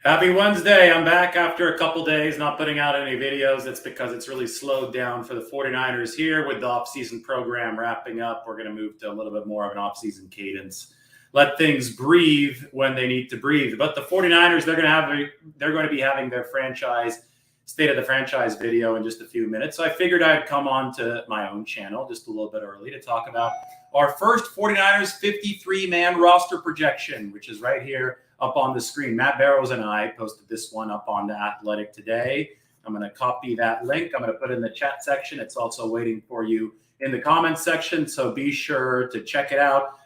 Happy Wednesday. I'm back after a couple days not putting out any videos. That's because it's really slowed down for the 49ers here with the offseason program wrapping up. We're going to move to a little bit more of an offseason cadence. Let things breathe when they need to breathe. But the 49ers, they're going to be having their state of the franchise video in just a few minutes. So I figured I'd come on to my own channel just a little bit early to talk about our first 49ers 53-man roster projection, which is right here up on the screen. Matt Barrows and I posted this one up on The Athletic today. I'm going to copy that link. I'm going to put it in the chat section. It's also waiting for you in the comments section, so be sure to check it out.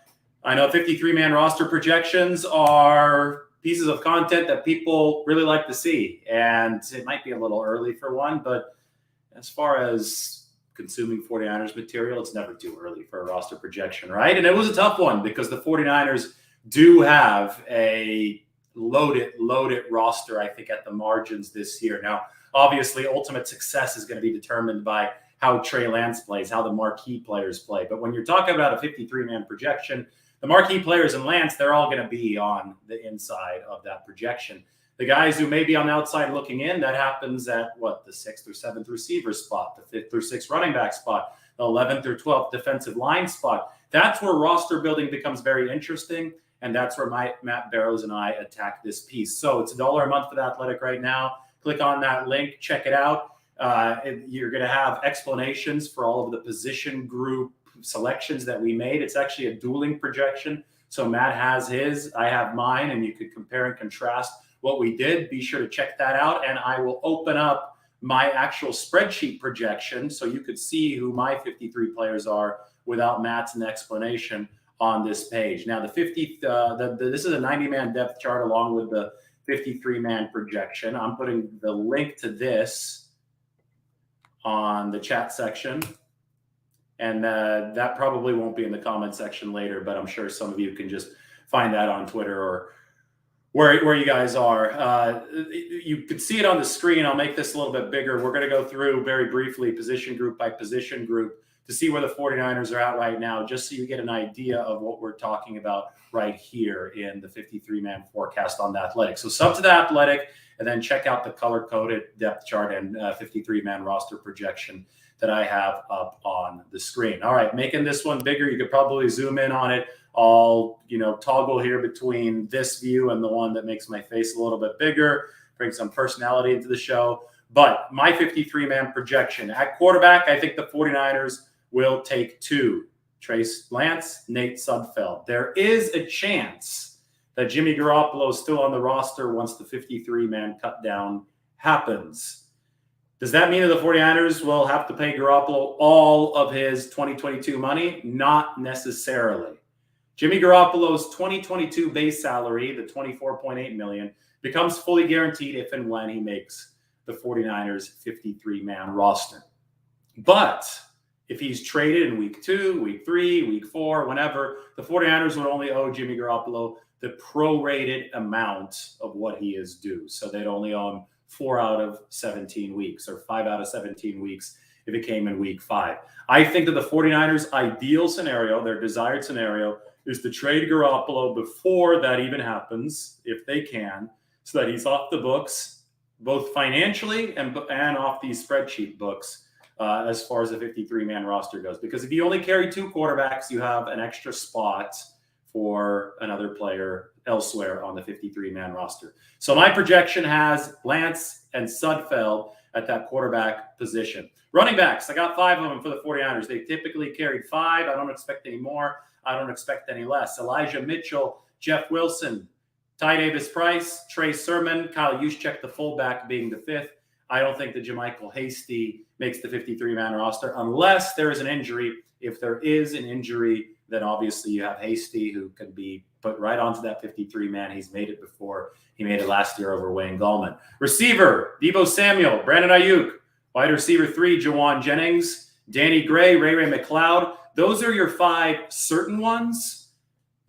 I know 53-man roster projections are pieces of content that people really like to see, and it might be a little early for one, but as far as consuming 49ers material, it's never too early for a roster projection, right? And it was a tough one because the 49ers do have a loaded roster, I think, at the margins this year. Now, obviously, ultimate success is going to be determined by how Trey Lance plays, how the marquee players play. But when you're talking about a 53-man projection, the marquee players in Lance, they're all going to be on the inside of that projection. The guys who may be on the outside looking in, that happens at, the 6th or 7th receiver spot, the 5th or 6th running back spot, the 11th or 12th defensive line spot. That's where roster building becomes very interesting. And that's where Matt Barrows and I attack this piece. So it's $1 a month for The Athletic right now. Click on that link, check it out. You're going to have explanations for all of the position group selections that we made. It's actually a dueling projection. So Matt has his, I have mine, and you could compare and contrast what we did. Be sure to check that out. And I will open up my actual spreadsheet projection so you could see who my 53 players are without Matt's explanation on this page. Now, this is a 90-man depth chart along with the 53-man projection. I'm putting the link to this on the chat section, and that probably won't be in the comment section later, but I'm sure some of you can just find that on Twitter or where you guys are. You can see it on the screen. I'll make this a little bit bigger. We're going to go through very briefly position group by position group to see where the 49ers are at right now, just so you get an idea of what we're talking about right here in the 53-man forecast on The Athletic. So sub to The Athletic, and then check out the color-coded depth chart and 53-man roster projection that I have up on the screen. All right, making this one bigger. You could probably zoom in on it. I'll, toggle here between this view and the one that makes my face a little bit bigger, bring some personality into the show. But my 53-man projection at quarterback, I think the 49ers will take 2. Trey Lance, Nate Sudfeld. There is a chance that Jimmy Garoppolo is still on the roster once the 53-man cut down happens. Does that mean that the 49ers will have to pay Garoppolo all of his 2022 money? Not necessarily. Jimmy Garoppolo's 2022 base salary, the $24.8 million, becomes fully guaranteed if and when he makes the 49ers 53-man roster. But if he's traded in week 2, week 3, week 4, whenever, the 49ers would only owe Jimmy Garoppolo the prorated amount of what he is due. So they'd only owe him 4 out of 17 weeks or 5 out of 17 weeks if it came in week 5. I think that the 49ers' ideal scenario, their desired scenario, is to trade Garoppolo before that even happens, if they can, so that he's off the books, both financially and off these spreadsheet books. As far as the 53-man roster goes. Because if you only carry 2 quarterbacks, you have an extra spot for another player elsewhere on the 53-man roster. So my projection has Lance and Sudfeld at that quarterback position. Running backs, I got 5 of them for the 49ers. They typically carried 5. I don't expect any more. I don't expect any less. Elijah Mitchell, Jeff Wilson, Ty Davis-Price, Trey Sermon, Kyle Juszczyk, the fullback, being the 5th. I don't think that JaMycal Hasty makes the 53-man roster unless there is an injury. If there is an injury, then obviously you have Hasty, who can be put right onto that 53-man. He's made it before. He made it last year over Wayne Gallman. Receiver, Deebo Samuel, Brandon Ayuk. Wide receiver 3, Jawan Jennings, Danny Gray, Ray McLeod. Those are your 5 certain ones.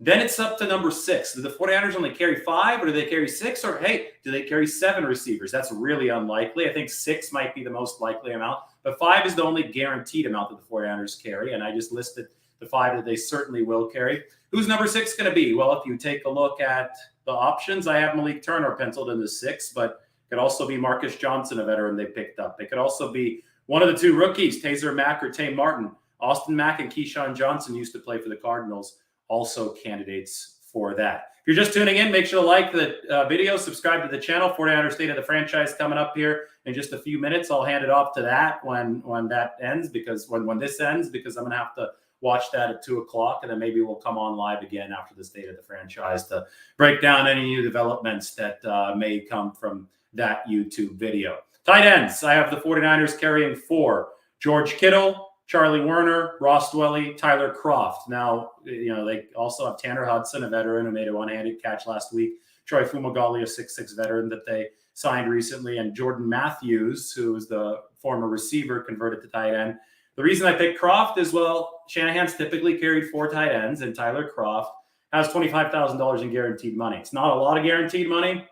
Then it's up to number 6. Do the 49ers only carry 5, or do they carry 6? Or, hey, do they carry 7 receivers? That's really unlikely. I think 6 might be the most likely amount. But 5 is the only guaranteed amount that the 49ers carry. And I just listed the 5 that they certainly will carry. Who's number 6 going to be? Well, if you take a look at the options, I have Malik Turner penciled in the 6, but it could also be Marcus Johnson, a veteran they picked up. It could also be one of the 2 rookies, Taser Mack or Tay Martin. Austin Mack and Keyshawn Johnson used to play for the Cardinals, also candidates for that. If you're just tuning in, make sure to like the video, subscribe to the channel. 49ers State of the Franchise coming up here in just a few minutes. I'll hand it off to that when that ends, because when this ends, because I'm going to have to watch that at 2 o'clock, and then maybe we'll come on live again after the State of the Franchise to break down any new developments that may come from that YouTube video. Tight ends, I have the 49ers carrying 4. George Kittle, Charlie Werner, Ross Dwelly, Tyler Kroft. Now, they also have Tanner Hudson, a veteran who made a one-handed catch last week. Troy Fumagalli, a 6'6" veteran that they signed recently. And Jordan Matthews, who was the former receiver, converted to tight end. The reason I picked Kroft is, well, Shanahan's typically carried 4 tight ends, and Tyler Kroft has $25,000 in guaranteed money. It's not a lot of guaranteed money,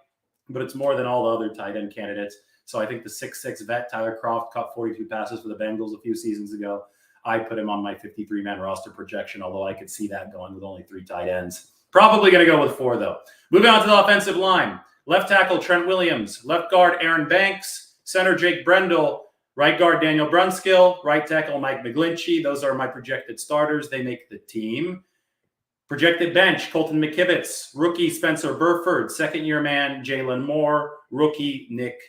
but it's more than all the other tight end candidates. So I think the 6'6" vet, Tyler Kroft, caught 42 passes for the Bengals a few seasons ago. I put him on my 53-man roster projection, although I could see that going with only 3 tight ends. Probably going to go with 4, though. Moving on to the offensive line. Left tackle, Trent Williams. Left guard, Aaron Banks. Center, Jake Brendel. Right guard, Daniel Brunskill. Right tackle, Mike McGlinchey. Those are my projected starters. They make the team. Projected bench, Colton McKivitz. Rookie, Spencer Burford. Second-year man, Jalen Moore. Rookie, Nick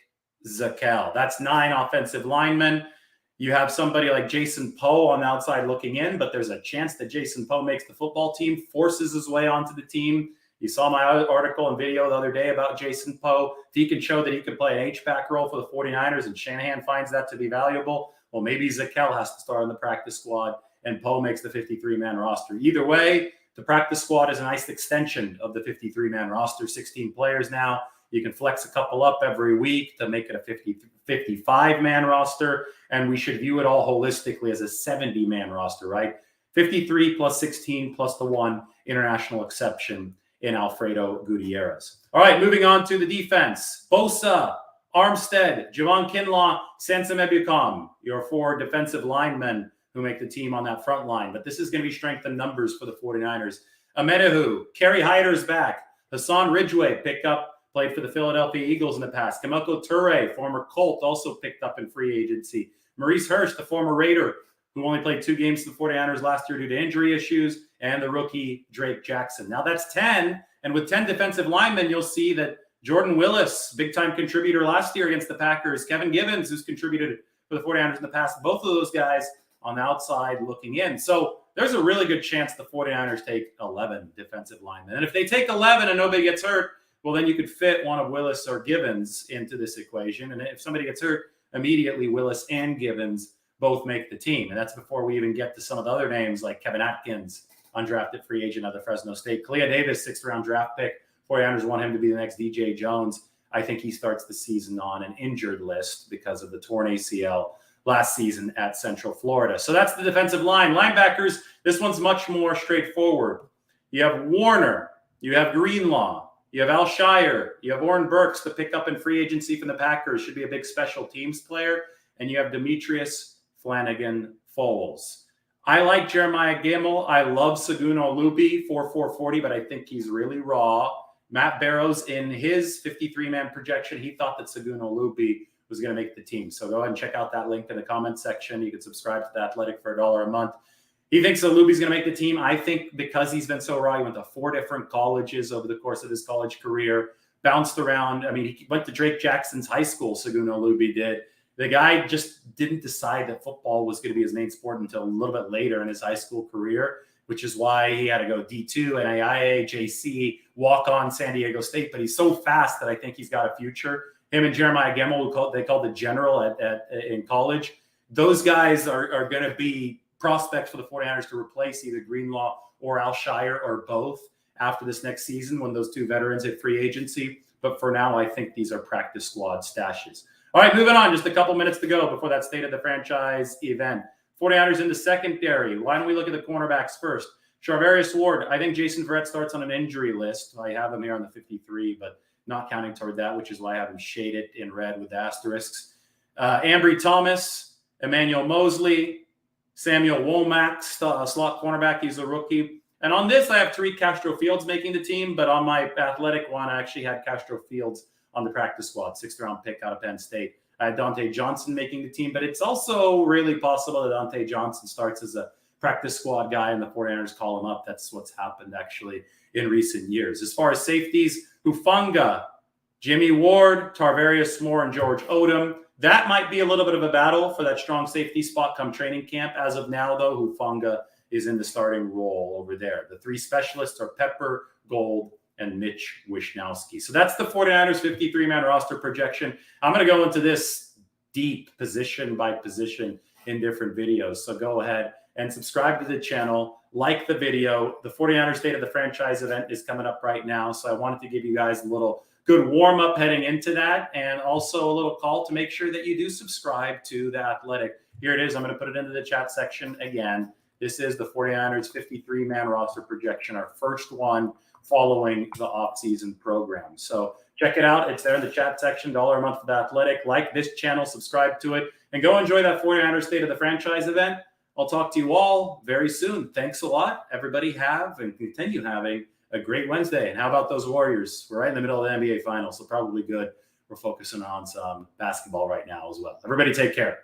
Zakel. That's 9 offensive linemen. You have somebody like Jason Poe on the outside looking in, but there's a chance that Jason Poe makes the football team, forces his way onto the team. You saw my article and video the other day about Jason Poe. If he can show that he can play an H-back role for the 49ers and Shanahan finds that to be valuable, well, maybe Zakel has to start on the practice squad and Poe makes the 53-man roster. Either way, the practice squad is a nice extension of the 53-man roster, 16 players now. You can flex a couple up every week to make it a 55-man roster, and we should view it all holistically as a 70-man roster, right? 53 plus 16 plus the 1 international exception in Alfredo Gutierrez. All right, moving on to the defense. Bosa, Armstead, Javon Kinlaw, Sansa Mebucom, your 4 defensive linemen who make the team on that front line. But this is going to be strength in numbers for the 49ers. Amedehu, Kerry Hyder's back. Hassan Ridgeway played for the Philadelphia Eagles in the past. Kamoko Toure, former Colt, also picked up in free agency. Maurice Hurst, the former Raider, who only played 2 games for the 49ers last year due to injury issues, and the rookie Drake Jackson. Now that's 10, and with 10 defensive linemen, you'll see that Jordan Willis, big-time contributor last year against the Packers, Kevin Gibbons, who's contributed for the 49ers in the past, both of those guys on the outside looking in. So there's a really good chance the 49ers take 11 defensive linemen. And if they take 11 and nobody gets hurt, well, then you could fit one of Willis or Gibbons into this equation. And if somebody gets hurt, immediately Willis and Gibbons both make the team. And that's before we even get to some of the other names like Kevin Atkins, undrafted free agent out of Fresno State. Kalia Davis, 6th-round draft pick. 49ers want him to be the next DJ Jones. I think he starts the season on an injured list because of the torn ACL last season at Central Florida. So that's the defensive line. Linebackers, this one's much more straightforward. You have Warner. You have Greenlaw. You have Al Shire. You have Oren Burks to pick up in free agency from the Packers. Should be a big special teams player. And you have Demetrius Flanagan-Foles. I like Jeremiah Gemmel. I love Seguno Lupi, 4.40, but I think he's really raw. Matt Barrows, in his 53-man projection, he thought that Seguno Lupi was going to make the team. So go ahead and check out that link in the comment section. You can subscribe to The Athletic for $1 a month. He thinks that Luby's going to make the team. I think because he's been so raw, he went to 4 different colleges over the course of his college career, bounced around. I mean, he went to Drake Jackson's high school, Seguno Luby did. The guy just didn't decide that football was going to be his main sport until a little bit later in his high school career, which is why he had to go D2, NAIA, JC, walk on San Diego State. But he's so fast that I think he's got a future. Him and Jeremiah Gemmel, they called the general in college. Those guys are going to be prospects for the 49ers to replace either Greenlaw or Al Shire or both after this next season when those 2 veterans hit free agency. But for now, I think these are practice squad stashes. All right, moving on. Just a couple minutes to go before that State of the Franchise event. 49ers in the secondary. Why don't we look at the cornerbacks first? Charvarius Ward. I think Jason Verrett starts on an injury list. I have him here on the 53, but not counting toward that, which is why I have him shaded in red with asterisks. Ambry Thomas, Emmanuel Mosley, Samuel Womack, slot cornerback. He's a rookie. And on this, I have Tariq Castro Fields making the team, but on my athletic one, I actually had Castro Fields on the practice squad, 6th-round pick out of Penn State. I had Dante Johnson making the team, but it's also really possible that Dante Johnson starts as a practice squad guy and the 49ers call him up. That's what's happened actually in recent years. As far as safeties, Hufanga, Jimmy Ward, Tarvarius Moore, and George Odom. That might be a little bit of a battle for that strong safety spot come training camp. As of now, though, Hufanga is in the starting role over there. The 3 specialists are Pepper, Gold, and Mitch Wishnowsky. So that's the 49ers 53-man roster projection. I'm going to go into this deep position by position in different videos. So go ahead and subscribe to the channel, like the video. The 49ers State of the Franchise event is coming up right now. So I wanted to give you guys a little good warm-up heading into that, and also a little call to make sure that you do subscribe to The Athletic. Here it is. I'm going to put it into the chat section again. This is the 49ers 53-man roster projection, our first one following the offseason program. So check it out. It's there in the chat section, $1 a month for The Athletic. Like this channel, subscribe to it, and go enjoy that 49ers State of the Franchise event. I'll talk to you all very soon. Thanks a lot. Everybody have and continue having a great Wednesday. And how about those Warriors? We're right in the middle of the NBA Finals, so probably good. We're focusing on some basketball right now as well. Everybody take care.